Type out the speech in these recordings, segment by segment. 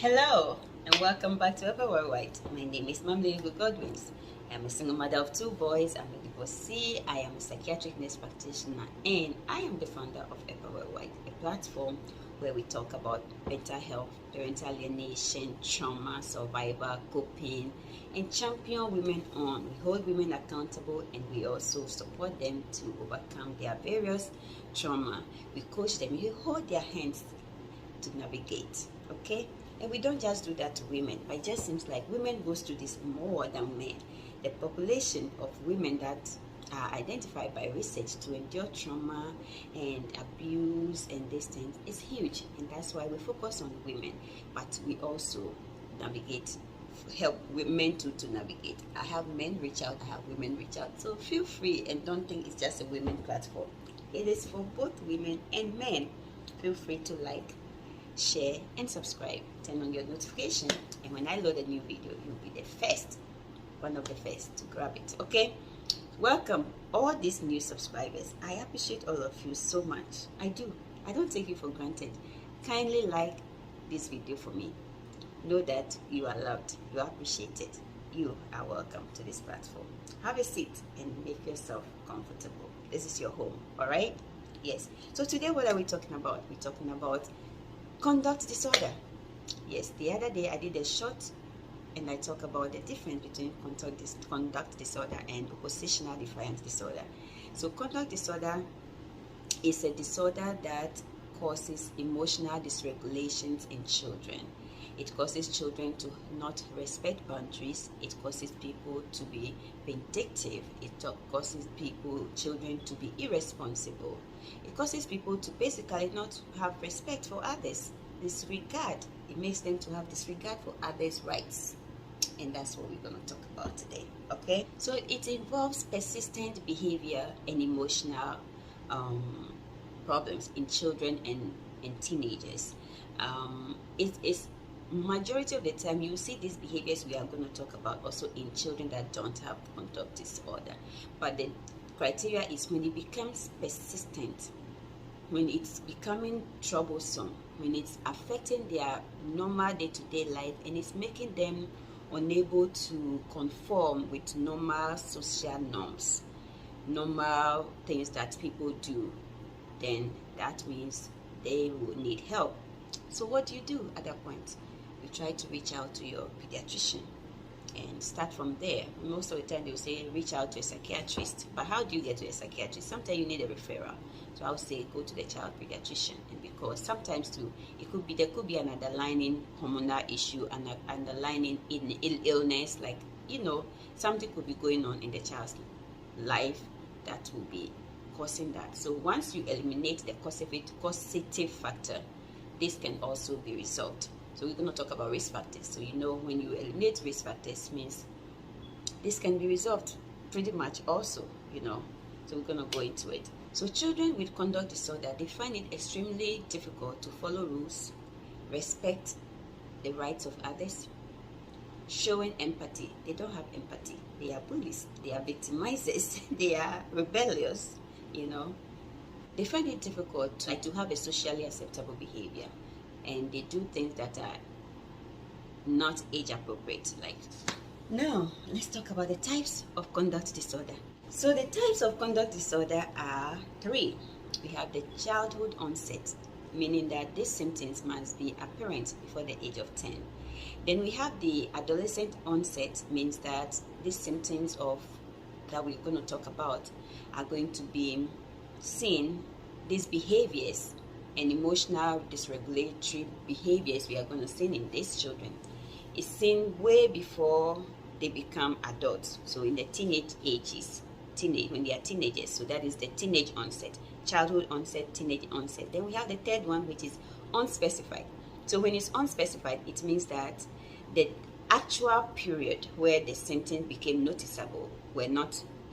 Hello and welcome back to Upper Worldwide. My name is Mamle Godwins. I'm a single mother of 2 boys. I'm a divorcee. I am a psychiatric nurse practitioner, and I am the founder of Upper Worldwide, a platform where we talk about mental health, parental alienation, trauma, survivor, coping, and champion women on. We hold women accountable, and we also support them to overcome their various trauma. We coach them. We hold their hands to navigate. Okay. And we don't just do that to women, but it just seems like women goes through this more than men. The population of women that are identified by research to endure trauma and abuse and these things is huge, and that's why we focus on women, but we also help women to navigate. I have men reach out, I have women reach out, so feel free and don't think it's just a women platform. It is for both women and men. Feel free to like, share and subscribe, turn on your notification, and when I load a new video, you'll be the first, one of the first to grab it. Okay, welcome all these new subscribers. I appreciate all of you so much. I don't take you for granted. Kindly like this video for me. Know that you are loved, you are appreciated, you are welcome to this platform. Have a seat and make yourself comfortable. This is your home. All right? Yes. So today, what are we talking about? We're talking about conduct disorder. Yes, the other day I did a short and I talk about the difference between conduct disorder and oppositional defiance disorder. So conduct disorder is a disorder that causes emotional dysregulations in children. It causes children to not respect boundaries. It causes people to be vindictive. It causes children to be irresponsible. It causes people to basically not have respect for others. Disregard. It makes them to have disregard for others' rights. And that's what we're going to talk about today. Okay? So it involves persistent behavior and emotional problems in children and teenagers. It is majority of the time you see these behaviors we are going to talk about also in children that don't have conduct disorder. But the criteria is when it becomes persistent, when it's becoming troublesome, when it's affecting their normal day-to-day life and it's making them unable to conform with normal social norms, normal things that people do, then that means they will need help. So what do you do at that point? You try to reach out to your pediatrician and start from there. Most of the time they will say reach out to a psychiatrist, but how do you get to a psychiatrist? Sometimes you need a referral. So I would say go to the child pediatrician, and because sometimes too there could be an underlying hormonal issue, an underlying illness, like something could be going on in the child's life that will be causing that. So once you eliminate the causative factor, this can also be resolved. So we're going to talk about risk factors. So when you eliminate risk factors means this can be resolved pretty much also, So we're going to go into it. So children with conduct disorder, they find it extremely difficult to follow rules, respect the rights of others, showing empathy. They don't have empathy. They are bullies. They are victimizers. They are rebellious, They find it difficult to have a socially acceptable behavior. And they do things that are not age appropriate. Now, let's talk about the types of conduct disorder. So the types of conduct disorder are 3. We have the childhood onset, meaning that these symptoms must be apparent before the age of 10. Then we have the adolescent onset, means that these symptoms that we're going to talk about are going to be seen, these behaviors and emotional dysregulatory behaviors we are going to see in these children is seen way before they become adults. So in the teenage ages, when they are teenagers, so that is the teenage onset, childhood onset, teenage onset. Then we have the third one, which is unspecified. So when it's unspecified, it means that the actual period where the symptoms became noticeable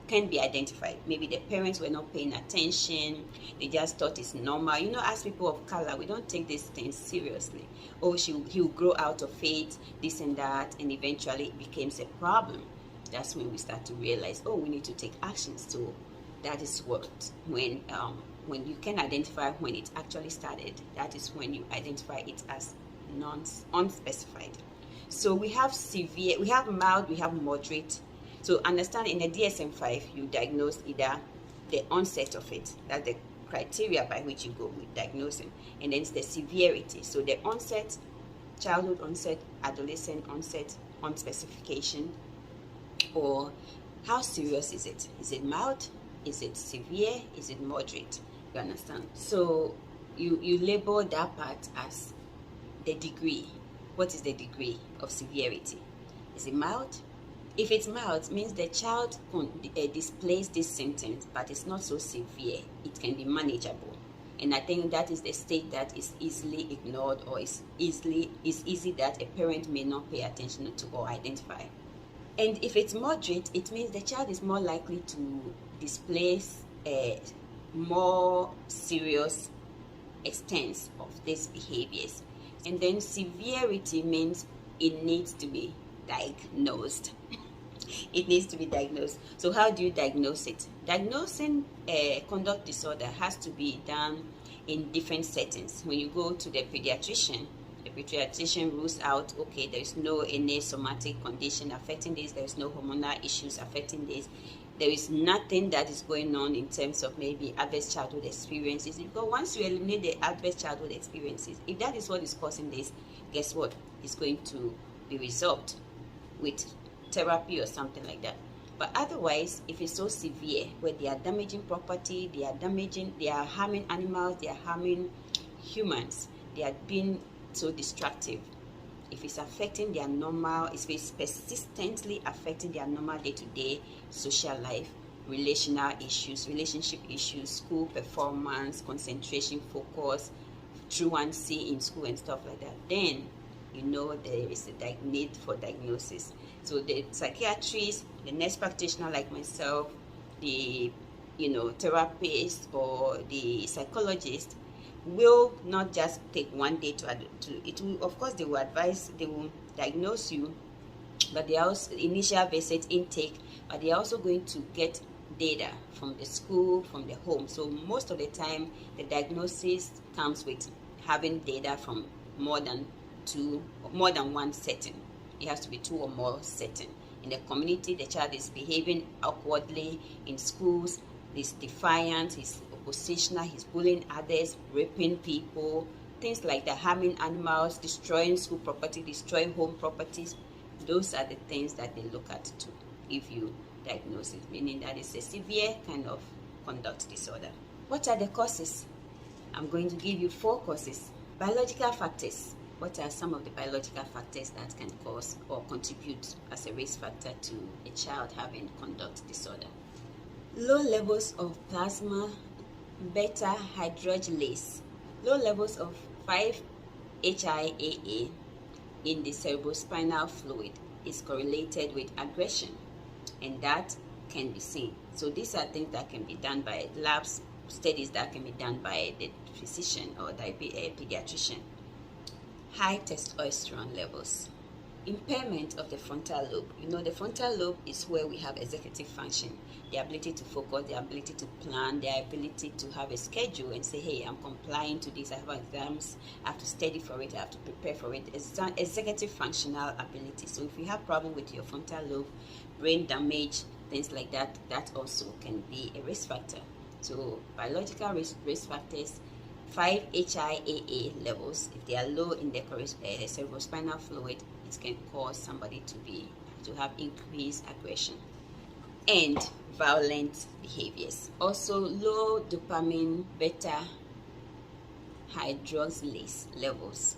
can be identified. Maybe the parents were not paying attention, they just thought it's normal. As people of color, we don't take these things seriously. Oh, he'll grow out of it, this and that, and eventually it becomes a problem. That's when we start to realize, oh, we need to take action. So that is when you can identify when it actually started. That is when you identify it as unspecified. So we have severe, we have mild, we have moderate. So understand, in the DSM-5, you diagnose either the onset of it, that's the criteria by which you go with diagnosing, and then it's the severity. So the onset, childhood onset, adolescent onset, on specification, or how serious is it? Is it mild? Is it severe? Is it moderate? You understand? So you label that part as the degree. What is the degree of severity? Is it mild? If it's mild, it means the child displays these symptoms, but it's not so severe. It can be manageable. And I think that is the state that is easily ignored, or is easy that a parent may not pay attention to or identify. And if it's moderate, it means the child is more likely to display more serious extents of these behaviors. And then severity means it needs to be diagnosed. It needs to be diagnosed. So how do you diagnose it? Diagnosing conduct disorder has to be done in different settings. When you go to the pediatrician rules out, okay, there is no any somatic condition affecting this, there is no hormonal issues affecting this, there is nothing that is going on in terms of maybe adverse childhood experiences. Because once you eliminate the adverse childhood experiences, if that is what is causing this, guess what? It's going to be resolved with therapy or something like that. But otherwise, if it's so severe, where they are damaging property, they are harming animals, they are harming humans, they are being so destructive, if it's affecting their normal, if it's persistently affecting their normal day-to-day social life, relationship issues, school performance, concentration, focus, truancy in school and stuff like that, then you know there is a need for diagnosis. So the psychiatrist, the nurse practitioner like myself, the therapist or the psychologist will not just take one day to it will, of course, they will advise, they will diagnose you, but they are also initial visit intake, but they are also going to get data from the school, from the home. So most of the time the diagnosis comes with having data from more than one setting. It has to be 2 or more setting. In the community, the child is behaving awkwardly. In schools, he's defiant, he's oppositional, he's bullying others, raping people, things like that, harming animals, destroying school property, destroying home properties. Those are the things that they look at too if you diagnose it, meaning that it's a severe kind of conduct disorder. What are the causes? I'm going to give you 4 causes. Biological factors. What are some of the biological factors that can cause or contribute as a risk factor to a child having conduct disorder? Low levels of plasma beta-hydroxylase. Low levels of 5-HIAA in the cerebrospinal fluid is correlated with aggression, and that can be seen. So these are things that can be done by labs, studies that can be done by the physician or the pediatrician. High testosterone levels. Impairment of the frontal lobe. The frontal lobe is where we have executive function, the ability to focus, the ability to plan, the ability to have a schedule and say, hey, I'm complying to this, I have exams, I have to study for it, I have to prepare for it. It's an executive functional ability. So if you have problem with your frontal lobe, brain damage, things like that, that also can be a risk factor. So biological risk factors, 5-HIAA levels, if they are low in the cerebrospinal fluid, it can cause somebody to have increased aggression and violent behaviors. Also, low dopamine beta-hydroxylase levels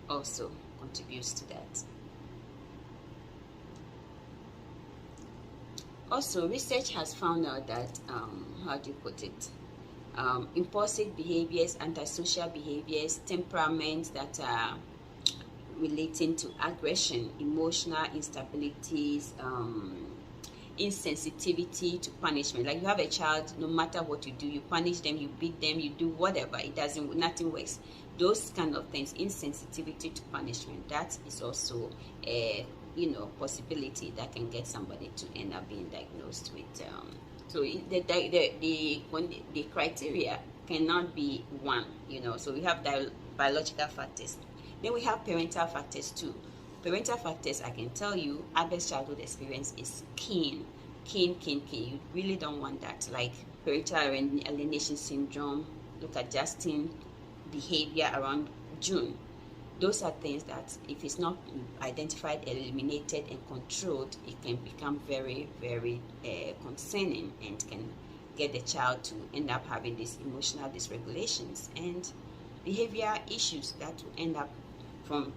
also contributes to that. Also, research has found out that impulsive behaviors, antisocial behaviors, temperaments that are relating to aggression, emotional instabilities, insensitivity to punishment. Like you have a child, no matter what you do, you punish them, you beat them, you do whatever, nothing works. Those kind of things, insensitivity to punishment, that is also a possibility that can get somebody to end up being diagnosed with. So the criteria cannot be one. So we have biological factors. Then we have parental factors too. Parental factors, I can tell you, adverse childhood experience is keen. You really don't want that. Like parental alienation syndrome, look at Justin behavior around June. Those are things that if it's not identified, eliminated, and controlled, it can become very, very concerning and can get the child to end up having these emotional dysregulations and behavior issues that will end up from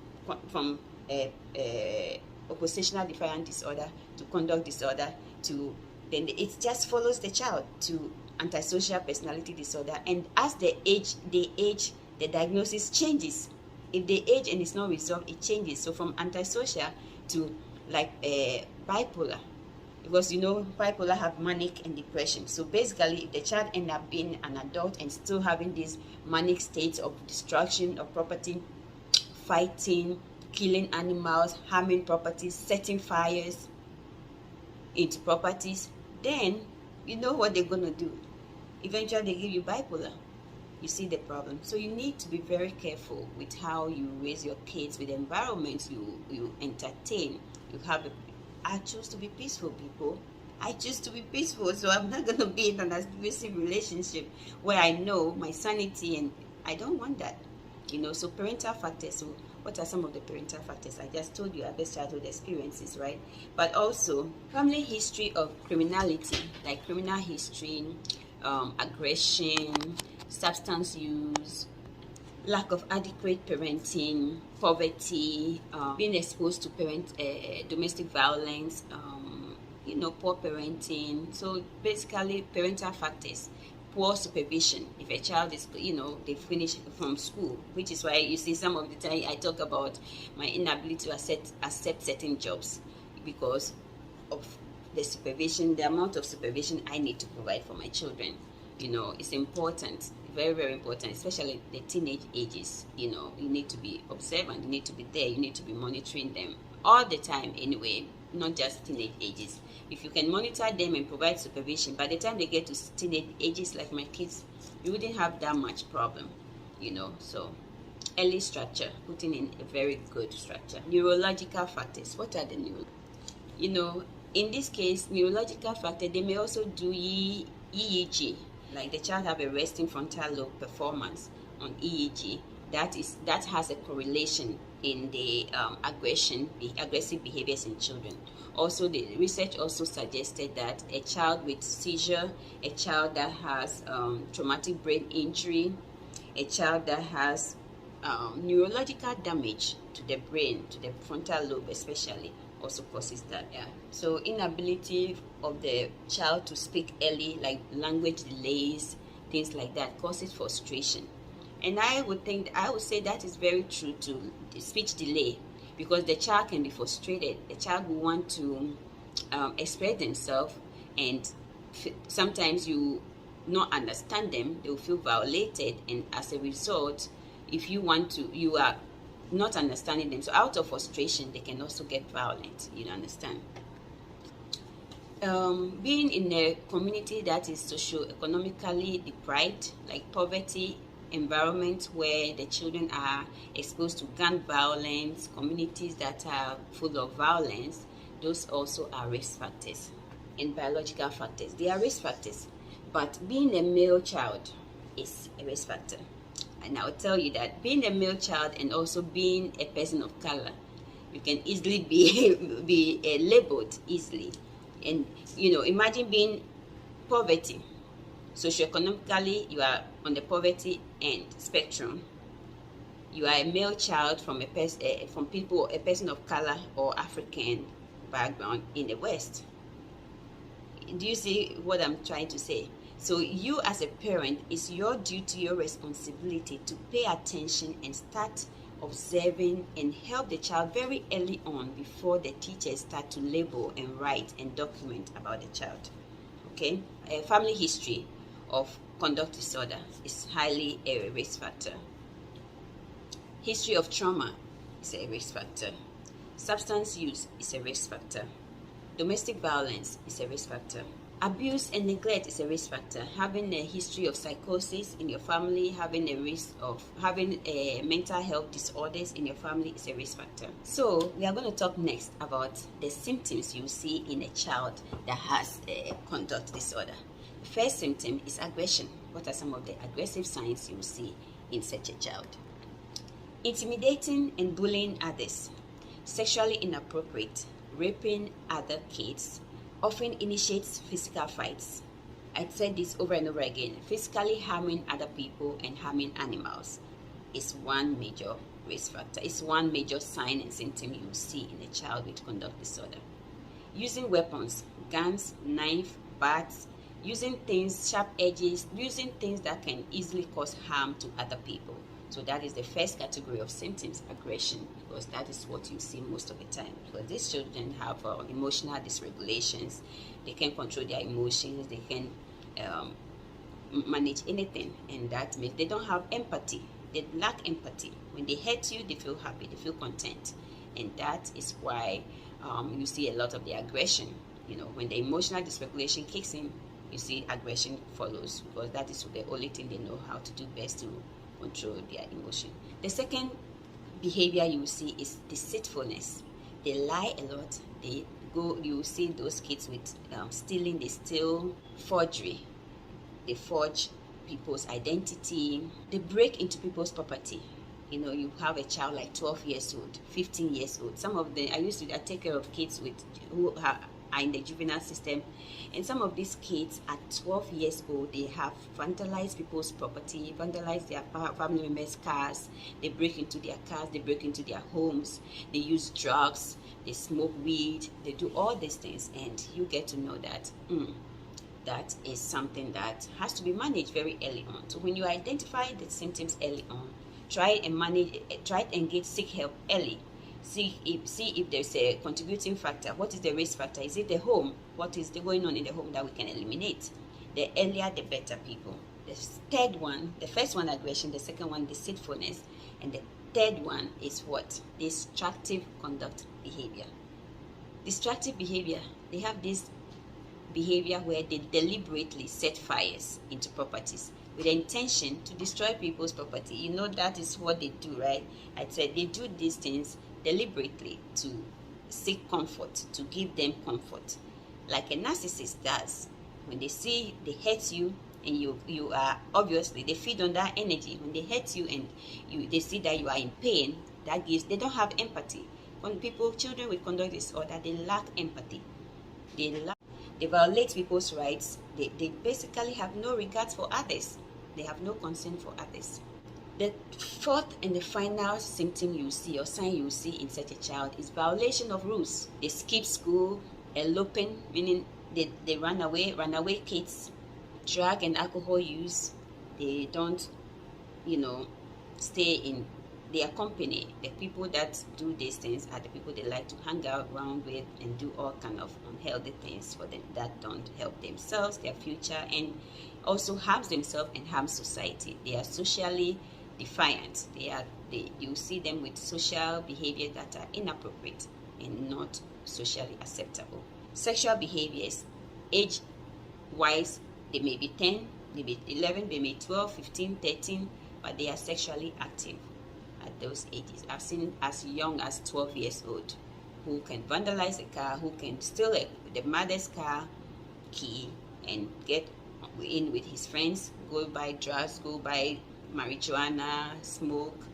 oppositional defiant disorder to conduct disorder to then it just follows the child to antisocial personality disorder. And as they age, the diagnosis changes. If they age and it's not resolved, it changes. So from antisocial to like bipolar, because you know bipolar have manic and depression. So basically, if the child end up being an adult and still having these manic states of destruction of property, fighting, killing animals, harming properties, setting fires into properties, then you know what they're gonna do. Eventually, they give you bipolar. You see the problem. So you need to be very careful with how you raise your kids, with the environments you entertain. I choose to be peaceful, people. I choose to be peaceful, so I'm not going to be in an abusive relationship where I know my sanity, and I don't want that. So parental factors. So what are some of the parental factors? I just told you, adverse childhood experiences, right? But also family history of criminality, like criminal history, aggression, substance use, lack of adequate parenting, poverty, being exposed to domestic violence, poor parenting. So basically parental factors. Poor supervision. If a child is, they finish from school, which is why you see some of the time I talk about my inability to accept certain jobs because of the supervision, the amount of supervision I need to provide for my children. It's important, very, very important, especially the teenage ages. You need to be observant, you need to be there, you need to be monitoring them all the time anyway, not just teenage ages. If you can monitor them and provide supervision, by the time they get to teenage ages like my kids, you wouldn't have that much problem, So early structure, putting in a very good structure. Neurological factors. What are the in this case, neurological factor, they may also do EEG. Like the child have a resting frontal lobe performance on EEG. That has a correlation in the aggressive behaviors in children. Also, the research also suggested that a child with seizure, a child that has traumatic brain injury, a child that has neurological damage to the brain, to the frontal lobe especially, also causes that. So inability of the child to speak early, like language delays, things like that, causes frustration. And I would say that is very true to the speech delay, because the child can be frustrated. The child will want to express themselves, and sometimes you not understand them, they will feel violated, and as a result, if you are not understanding them, so out of frustration they can also get violent. You understand? Being in a community that is socio-economically deprived, like poverty environment where the children are exposed to gun violence, communities that are full of violence, those also are risk factors. And biological factors, they are risk factors, but being a male child is a risk factor. And I'll tell you that being a male child and also being a person of color, you can easily be labeled easily. And imagine being poverty. Socioeconomically, you are on the poverty end spectrum. You are a male child from a person of color or African background in the West. Do you see what I'm trying to say? So you as a parent, it's your duty, your responsibility to pay attention and start observing and help the child very early on before the teachers start to label and write and document about the child. Okay? A family history of conduct disorder is highly a risk factor. History of trauma is a risk factor. Substance use is a risk factor. Domestic violence is a risk factor. Abuse and neglect is a risk factor. Having a history of psychosis in your family, having a risk of having mental health disorders in your family is a risk factor. So we are going to talk next about the symptoms you see in a child that has a conduct disorder. The first symptom is aggression. What are some of the aggressive signs you see in such a child? Intimidating and bullying others, sexually inappropriate, raping other kids, often initiates physical fights. I've said this over and over again. Physically harming other people and harming animals is one major risk factor. It's one major sign and symptom you see in a child with conduct disorder. Using weapons, guns, knife, bats, using things, sharp edges, using things that can easily cause harm to other people. So that is the first category of symptoms, aggression, because that is what you see most of the time. Because these children have emotional dysregulations. They can control their emotions. They can manage anything, and that means they don't have empathy. They lack empathy. When they hurt you, they feel happy. They feel content, and that is why you see a lot of the aggression. You know, when the emotional dysregulation kicks in, you see aggression follows, because that is the only thing they know how to do best to control their emotion. The second behavior you see is deceitfulness. They lie a lot. You see those kids with stealing. They steal, forgery. They forge people's identity. They break into people's property. You know, you have a child like 12 years old, 15 years old. Some of them, I take care of kids who are in the juvenile system, and some of these kids at 12 years old, they have vandalized people's property, vandalized their family members' cars. They break into their cars, they break into their homes, they use drugs, they smoke weed, they do all these things, and you get to know that that is something that has to be managed very early on. So when you identify the symptoms early on, try and engage, seek help early. See if there's a contributing factor. What is the risk factor? Is it the home? What is going on in the home that we can eliminate? The earlier the better, people. The third one, the first one aggression, the second one deceitfulness, and the third one is what? Destructive conduct behavior. Destructive behavior, they have this behavior where they deliberately set fires into properties with the intention to destroy people's property. You know, that is what they do, right? I said they do these things deliberately to seek comfort, to give them comfort, like a narcissist does. When they see they hurt you, and you are obviously, they feed on that energy. When they hurt you and they see that you are in pain, they don't have empathy. When children with conduct disorder, they lack empathy. They violate people's rights. They basically have no regard for others. They have no concern for others. The fourth and the final symptom you see or sign you see in such a child is violation of rules. They skip school, eloping, meaning they run away kids, drug and alcohol use. They don't, stay in their company. The people that do these things are the people they like to hang around with and do all kind of unhealthy things for them that don't help themselves, their future, and also harms themselves and harms society. They are socially defiant. You see them with social behavior that are inappropriate and not socially acceptable. Sexual behaviors, age wise, they may be 10, they may be 11, they may be 12, 15, 13, but they are sexually active at those ages. I've seen as young as 12 years old who can vandalize a car, who can steal the mother's car key and get in with his friends, go buy drugs, go buy marijuana, smoke,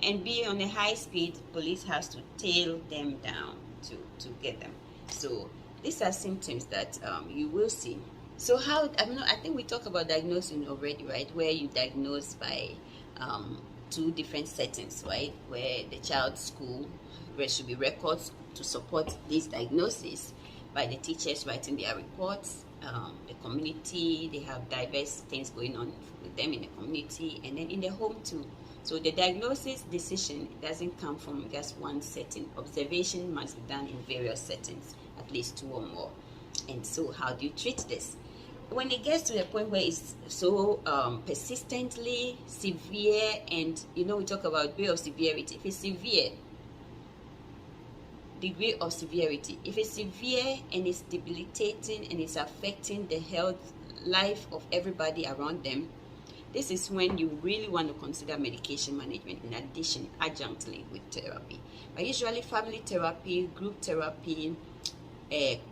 and be on a high speed. Police has to tail them down to get them. So these are symptoms that you will see. So I think we talked about diagnosing already, right? Where you diagnose by two different settings, right? Where the child's school, there should be records to support this diagnosis by the teachers writing their reports. The community, they have diverse things going on with them in the community, and then in the home too. So the diagnosis decision doesn't come from just one setting. Observation must be done in various settings, at least two or more. And so how do you treat this? When it gets to the point where it's so persistently severe, and we talk about way of severity. If it's severe, degree of severity. If it's severe and it's debilitating and it's affecting the health life of everybody around them, this is when you really want to consider medication management in addition, adjunctly with therapy. But usually family therapy, group therapy,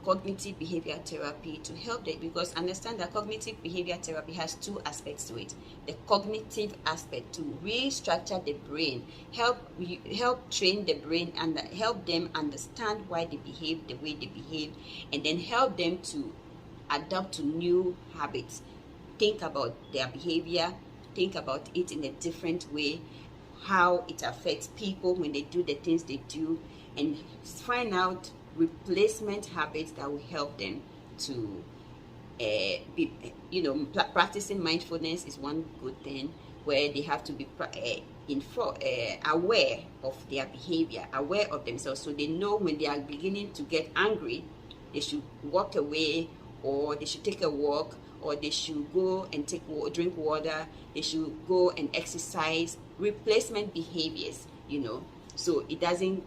cognitive behavior therapy to help them, because understand that cognitive behavior therapy has two aspects to it. The cognitive aspect to restructure the brain, help train the brain and help them understand why they behave the way they behave, and then help them to adapt to new habits, think about their behavior, think about it in a different way, how it affects people when they do the things they do, and find out replacement habits that will help them to be, practicing mindfulness is one good thing, where they have to be aware of their behavior, aware of themselves, so they know when they are beginning to get angry, they should walk away, or they should take a walk, or they should go and drink water, they should go and exercise, replacement behaviors, so it doesn't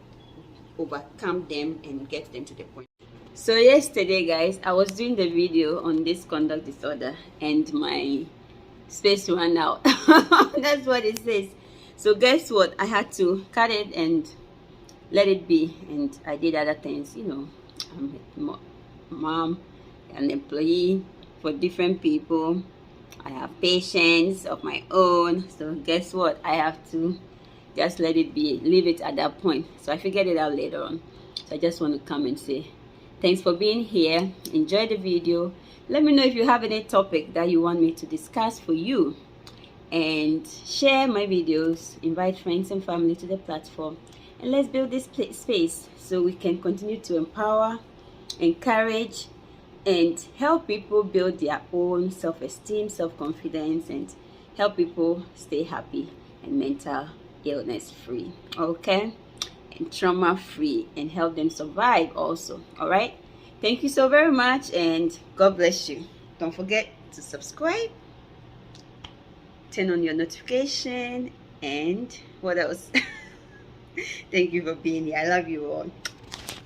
overcome them and get them to the point. So yesterday, guys, I was doing the video on this conduct disorder and my space ran out. That's what it says. So guess what? I had to cut it and let it be, and I did other things. I'm a mom, an employee for different people. I have patients of my own. So guess what? I have to just let it be, leave it at that point. So I figured it out later on. So I just want to come and say thanks for being here. Enjoy the video. Let me know if you have any topic that you want me to discuss for you, and share my videos, invite friends and family to the platform, and let's build this space so we can continue to empower, encourage, and help people build their own self-esteem, self-confidence, and help people stay happy and mental illness free, okay, and trauma free, and help them survive also. All right, thank you so very much, and God bless you. Don't forget to subscribe, turn on your notification, and what else? Thank you for being here. I love you all.